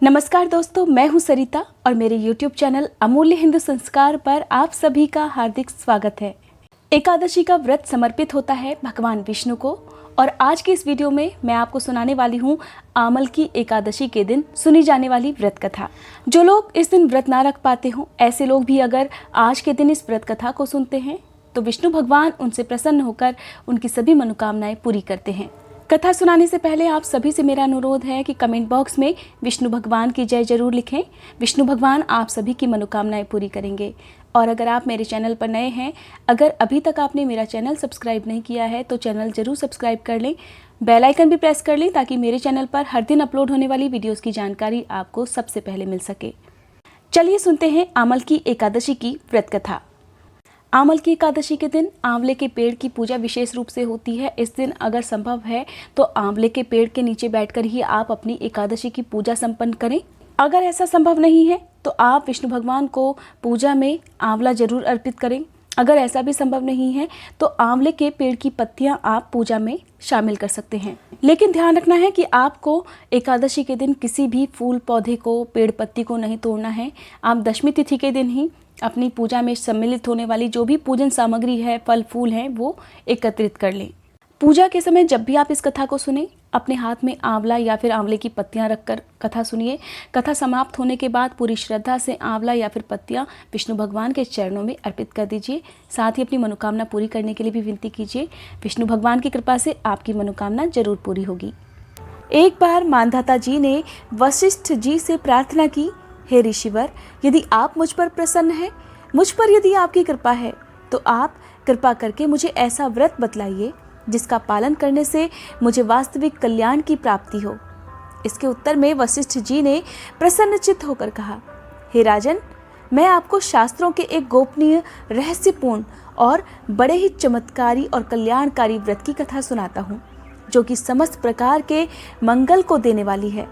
नमस्कार दोस्तों, मैं हूं सरिता और मेरे YouTube चैनल अमूल्य हिंदू संस्कार पर आप सभी का हार्दिक स्वागत है। एकादशी का व्रत समर्पित होता है भगवान विष्णु को और आज की इस वीडियो में मैं आपको सुनाने वाली हूं आमल की एकादशी के दिन सुनी जाने वाली व्रत कथा। जो लोग इस दिन व्रत ना रख पाते हों, ऐसे लोग भी अगर आज के दिन इस व्रत कथा को सुनते हैं तो विष्णु भगवान उनसे प्रसन्न होकर उनकी सभी मनोकामनाएं पूरी करते हैं। कथा सुनाने से पहले आप सभी से मेरा अनुरोध है कि कमेंट बॉक्स में विष्णु भगवान की जय जरूर लिखें। विष्णु भगवान आप सभी की मनोकामनाएं पूरी करेंगे। और अगर आप मेरे चैनल पर नए हैं, अगर अभी तक आपने मेरा चैनल सब्सक्राइब नहीं किया है तो चैनल जरूर सब्सक्राइब कर लें, बेल आइकन भी प्रेस कर लें ताकि मेरे चैनल पर हर दिन अपलोड होने वाली वीडियोज़ की जानकारी आपको सबसे पहले मिल सके। चलिए सुनते हैं आमल की एकादशी की व्रत कथा। आमल की एकादशी के दिन आंवले के पेड़ की पूजा विशेष रूप से होती है। इस दिन अगर संभव है तो आंवले के पेड़ के नीचे बैठकर ही आप अपनी एकादशी की पूजा संपन्न करें। अगर ऐसा संभव नहीं है तो आप विष्णु भगवान को पूजा में आंवला जरूर अर्पित करें। अगर ऐसा भी संभव नहीं है तो आंवले के पेड़ की पत्तियां आप पूजा में शामिल कर सकते हैं। लेकिन ध्यान रखना है कि आपको एकादशी के दिन किसी भी फूल पौधे को, पेड़ पत्ती को नहीं तोड़ना है। आप दशमी तिथि के दिन ही अपनी पूजा में सम्मिलित होने वाली जो भी पूजन सामग्री है, फल फूल हैं, वो एकत्रित कर लें। पूजा के समय जब भी आप इस कथा को सुने, अपने हाथ में आंवला या फिर आंवले की पत्तियां रखकर कथा सुनिए। कथा समाप्त होने के बाद पूरी श्रद्धा से आंवला या फिर पत्तियां विष्णु भगवान के चरणों में अर्पित कर दीजिए। साथ ही अपनी मनोकामना पूरी करने के लिए भी विनती कीजिए। विष्णु भगवान की कृपा से आपकी मनोकामना जरूर पूरी होगी। एक बार मानधाता जी ने वशिष्ठ जी से प्रार्थना की, हे ऋषिवर, यदि आप मुझ पर प्रसन्न हैं, मुझ पर यदि आपकी कृपा है तो आप कृपा करके मुझे ऐसा व्रत बतलाइए जिसका पालन करने से मुझे वास्तविक कल्याण की प्राप्ति हो। इसके उत्तर में वशिष्ठ जी ने प्रसन्नचित्त होकर कहा, हे राजन, मैं आपको शास्त्रों के एक गोपनीय, रहस्यपूर्ण और बड़े ही चमत्कारी और कल्याणकारी व्रत की कथा सुनाता हूँ जो कि समस्त प्रकार के मंगल को देने वाली है।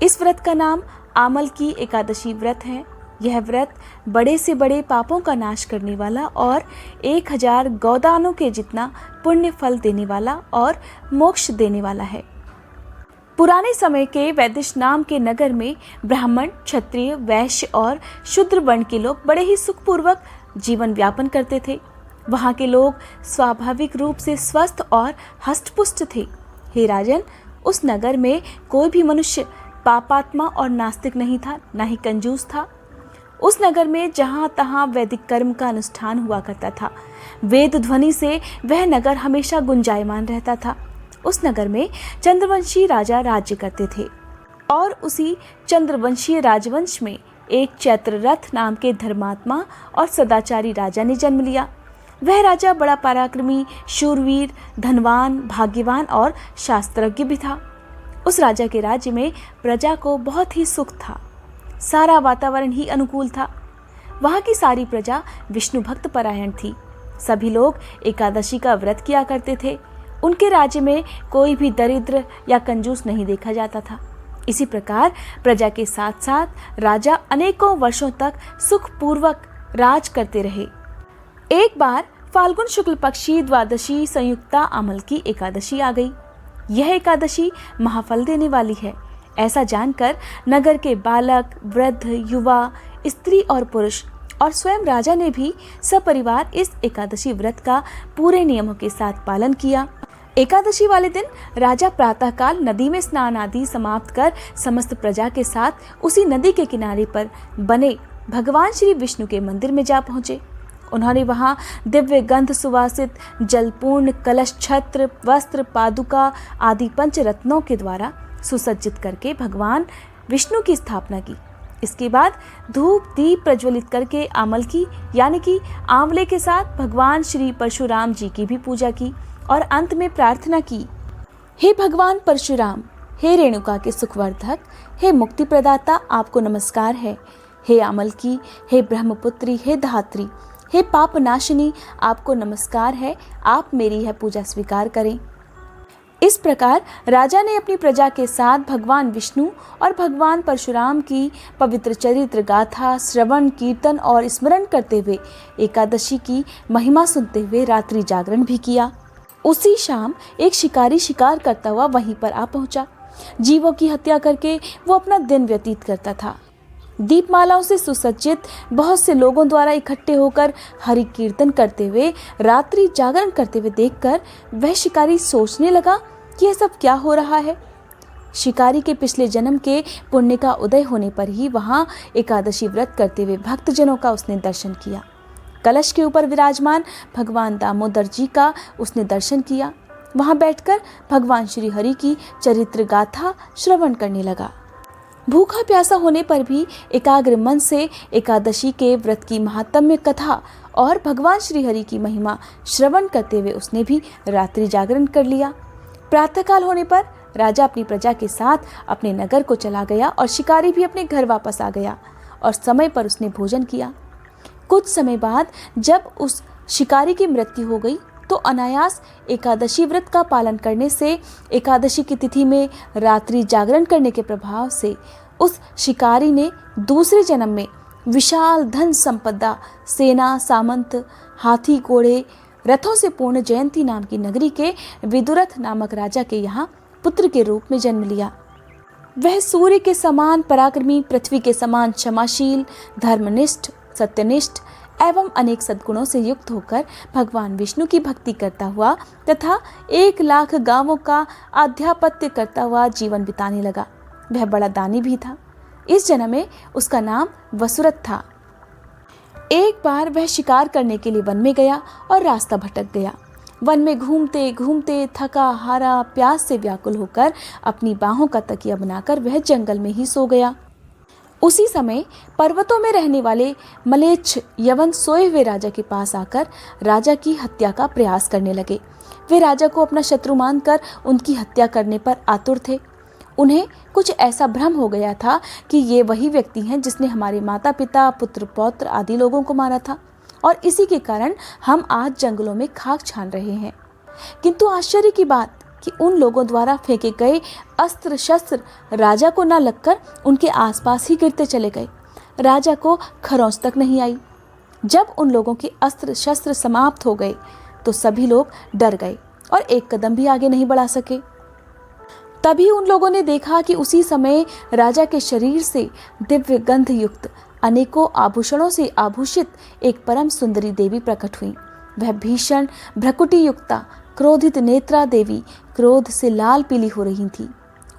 इस व्रत का नाम आमल की एकादशी व्रत है। यह व्रत बड़े से बड़े पापों का नाश करने वाला और 1000 गौदानों के जितना पुण्य फल देने वाला और मोक्ष देने वाला है। पुराने समय के वैदिश नाम के नगर में ब्राह्मण, क्षत्रिय, वैश्य और शूद्र वर्ण के लोग बड़े ही सुखपूर्वक जीवन व्यापन करते थे। वहाँ के लोग स्वाभाविक रूप से स्वस्थ और हष्टपुष्ट थे। हे राजन, उस नगर में कोई भी मनुष्य पापात्मा और नास्तिक नहीं था, ना ही कंजूस था। उस नगर में जहाँ तहाँ वैदिक कर्म का अनुष्ठान हुआ करता था। वेद ध्वनि से वह नगर हमेशा गुंजायमान रहता था। उस नगर में चंद्रवंशी राजा राज्य करते थे और उसी चंद्रवंशीय राजवंश में एक चैत्ररथ नाम के धर्मात्मा और सदाचारी राजा ने जन्म लिया। वह राजा बड़ा पराक्रमी, शूरवीर, धनवान, भाग्यवान और शास्त्रज्ञ भी था। उस राजा के राज्य में प्रजा को बहुत ही सुख था। सारा वातावरण ही अनुकूल था। वहाँ की सारी प्रजा विष्णु भक्त परायण थी। सभी लोग एकादशी का व्रत किया करते थे। उनके राज्य में कोई भी दरिद्र या कंजूस नहीं देखा जाता था। इसी प्रकार प्रजा के साथ साथ राजा अनेकों वर्षों तक सुखपूर्वक राज करते रहे। एक बार फाल्गुन शुक्ल पक्षी द्वादशी संयुक्ता आमल की एकादशी आ गई। यह एकादशी महाफल देने वाली है। ऐसा जानकर नगर के बालक, वृद्ध, युवा, स्त्री और पुरुष और स्वयं राजा ने भी सपरिवार इस एकादशी व्रत का पूरे नियमों के साथ पालन किया। एकादशी वाले दिन राजा प्रातःकाल नदी में स्नान आदि समाप्त कर समस्त प्रजा के साथ उसी नदी के किनारे पर बने भगवान श्री विष्णु के मंदिर में जा पहुंचे। उन्होंने वहाँ दिव्य गंध सुवासित जलपूर्ण कलश, छत्र, वस्त्र, पादुका आदि पंचरत्नों के द्वारा सुसज्जित करके भगवान विष्णु की स्थापना की। इसके बाद धूप दीप प्रज्वलित करके आमल की यानी कि आंवले के साथ भगवान श्री परशुराम जी की भी पूजा की और अंत में प्रार्थना की, हे भगवान परशुराम, हे रेणुका के सुखवर्धक, हे मुक्ति प्रदाता, आपको नमस्कार है। हे आमल की, हे ब्रह्मपुत्री, हे धात्री, हे पाप नाशिनी, आपको नमस्कार है। आप मेरी यह पूजा स्वीकार करें। इस प्रकार राजा ने अपनी प्रजा के साथ भगवान विष्णु और भगवान परशुराम की पवित्र चरित्र गाथा श्रवण, कीर्तन और स्मरण करते हुए एकादशी की महिमा सुनते हुए रात्रि जागरण भी किया। उसी शाम एक शिकारी शिकार करता हुआ वहीं पर आ पहुंचा। जीवों की हत्या करके वो अपना दिन व्यतीत करता था। दीपमालाओं से सुसज्जित बहुत से लोगों द्वारा इकट्ठे होकर हरि कीर्तन करते हुए, रात्रि जागरण करते हुए देखकर वह शिकारी सोचने लगा कि यह सब क्या हो रहा है। शिकारी के पिछले जन्म के पुण्य का उदय होने पर ही वहां एकादशी व्रत करते हुए भक्तजनों का उसने दर्शन किया। कलश के ऊपर विराजमान भगवान दामोदर जी का उसने दर्शन किया। वहां बैठकर भगवान श्री हरि की चरित्र गाथा श्रवण करने लगा। भूखा प्यासा होने पर भी एकाग्र मन से एकादशी के व्रत की महात्म्य कथा और भगवान श्री हरि की महिमा श्रवण करते हुए उसने भी रात्रि जागरण कर लिया। प्रातःकाल होने पर राजा अपनी प्रजा के साथ अपने नगर को चला गया और शिकारी भी अपने घर वापस आ गया और समय पर उसने भोजन किया। कुछ समय बाद जब उस शिकारी की मृत्यु हो गई तो अनायास एकादशी व्रत का पालन करने से, एकादशी की तिथि में रात्रि जागरण करने के प्रभाव से उस शिकारी ने दूसरे जन्म में विशाल धन संपदा, सेना, सामंत, हाथी, घोड़े, रथों से पूर्ण जयंती नाम की नगरी के विदुरथ नामक राजा के यहाँ पुत्र के रूप में जन्म लिया। वह सूर्य के समान पराक्रमी, पृथ्वी के समान क्षमाशील, धर्मनिष्ठ, सत्यनिष्ठ एवं अनेक सद्गुणों से युक्त होकर भगवान विष्णु की भक्ति करता हुआ तथा 1,00,000 गांवों का आध्यापत्य करता हुआ जीवन बिताने लगा। वह बड़ा दानी भी था। इस जन्म में उसका नाम वसुरथ था। एक बार वह शिकार करने के लिए वन में गया और रास्ता भटक गया। वन में घूमते घूमते थका हारा, प्यास से व्याकुल होकर अपनी बाहों का तकिया बनाकर वह जंगल में ही सो गया। उसी समय पर्वतों में रहने वाले मलेच्छ यवन सोए हुए राजा के पास आकर राजा की हत्या का प्रयास करने लगे। वे राजा को अपना शत्रु मानकर उनकी हत्या करने पर आतुर थे। उन्हें कुछ ऐसा भ्रम हो गया था कि ये वही व्यक्ति हैं जिसने हमारे माता पिता, पुत्र पौत्र आदि लोगों को मारा था और इसी के कारण हम आज जंगलों में खाक छान रहे हैं। किंतु आश्चर्य की बात कि उन लोगों द्वारा फेंके गए अस्त्र शस्त्र राजा को न लगकर उनके आसपास ही गिरते चले गए। राजा को खरोंच तक नहीं आई। जब उन लोगों के अस्त्र शस्त्र समाप्त हो गए तो सभी लोग डर गए और एक कदम भी आगे नहीं बढ़ा सके। तभी उन लोगों ने देखा कि उसी समय राजा के शरीर से दिव्य गंध युक्त अनेकों आभूषणों से आभूषित एक परम सुंदरी देवी प्रकट हुई। वह भीषण भ्रकुटी युक्ता क्रोधित नेत्रा देवी क्रोध से लाल पीली हो रही थी।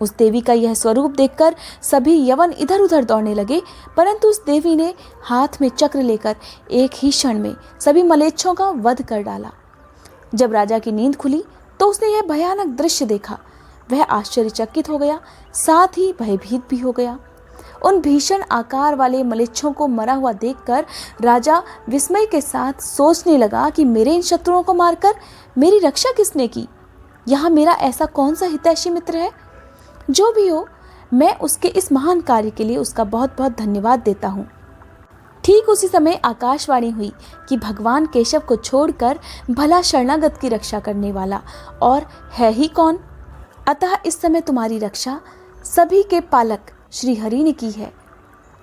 उस देवी का यह स्वरूप देखकर सभी यवन इधर उधर दौड़ने लगे, परंतु उस देवी ने हाथ में चक्र लेकर एक ही क्षण में सभी मलेच्छों का वध कर डाला। जब राजा की नींद खुली तो उसने यह भयानक दृश्य देखा। वह आश्चर्यचकित हो गया, साथ ही भयभीत भी हो गया। उन भीषण आकार वाले मलेच्छों को मरा हुआ देखकर राजा विस्मय के साथ सोचने लगा कि मेरे इन शत्रुओं को मारकर मेरी रक्षा किसने की? यहाँ मेरा ऐसा कौन सा हितैषी मित्र है? जो भी हो, मैं उसके इस महान कार्य के लिए उसका बहुत बहुत धन्यवाद देता हूँ। ठीक उसी समय आकाशवाणी हुई कि भगवान केशव को छोड़कर भला शरणागत की रक्षा करने वाला और है ही कौन? अतः इस समय तुम्हारी रक्षा सभी के पालक श्री हरि ने की है।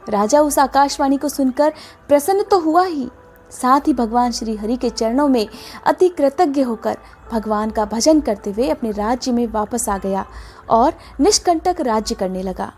राजा उस आकाशवाणी को सुनकर प्रसन्न तो हुआ ही, साथ ही भगवान श्री हरि के चरणों में अति कृतज्ञ होकर भगवान का भजन करते हुए अपने राज्य में वापस आ गया और निष्कंटक राज्य करने लगा।